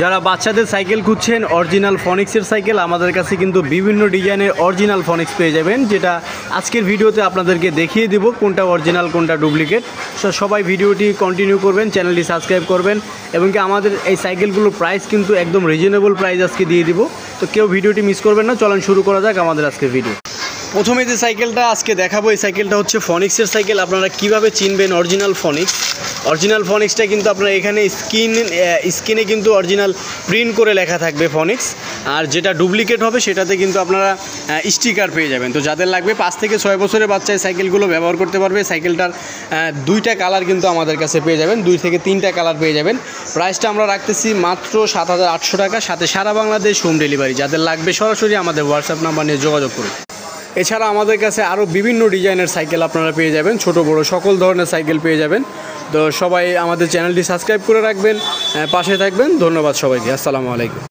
যারা বাচ্চাদের সাইকেল খুঁজছেন অরিজিনাল ফনিক্সের সাইকেল, আমাদের কাছে কিন্তু বিভিন্ন ডিজাইনের অরিজিনাল ফনিক্স পেয়ে যাবেন, যেটা আজকের ভিডিওতে আপনাদেরকে দেখিয়ে দিব কোনটা অরিজিনাল কোনটা ডুপ্লিকেট। সবাই ভিডিওটি কন্টিনিউ করবেন, চ্যানেলটি সাবস্ক্রাইব করবেন এবং কি আমাদের এই সাইকেলগুলোর প্রাইস কিন্তু একদম রিজনেবল প্রাইস আজকে দিয়ে দিব। তো কেউ ভিডিওটি মিস করবেন না, চলেন শুরু করা যাক আমাদের আজকের ভিডিও। প্রথমে যে সাইকেলটা আজকে দেখাবো, এই সাইকেলটা হচ্ছে ফনিক্সের সাইকেল। আপনারা কিভাবে চিনবেন অরিজিনাল ফনিক্স? অরিজিনাল ফনিক্সটা কিন্তু আপনারা এখানে স্ক্রিনে কিন্তু অরিজিনাল প্রিন্ট করে লেখা থাকবে ফনিক্স, আর যেটা ডুপ্লিকেট হবে সেটাতে কিন্তু আপনারা স্টিকার পেয়ে যাবেন। তো যাদের লাগবে 5 থেকে 6 বছরের বাচ্চায় সাইকেলগুলো ব্যবহার করতে পারবে। সাইকেলটার 2টা কালার কিন্তু আমাদের কাছে পেয়ে যাবেন, 2 থেকে 3টা কালার পেয়ে যাবেন। প্রাইসটা আমরা রাখতেছি মাত্র 7,800 টাকা, সাথে সারা বাংলাদেশ হোম ডেলিভারি। যাদের লাগবে সরাসরি আমাদের হোয়াটসঅ্যাপ নাম্বার নিয়ে যোগাযোগ করুন। এছাড়া আমাদের কাছে আরও বিভিন্ন ডিজাইনের সাইকেল আপনারা পেয়ে যাবেন, ছোট বড় সকল ধরনের সাইকেল পেয়ে যাবেন। তো সবাই আমাদের চ্যানেলটি সাবস্ক্রাইব করে রাখবেন, পাশে থাকবেন। ধন্যবাদ সবাইকে, আসসালামু আলাইকুম।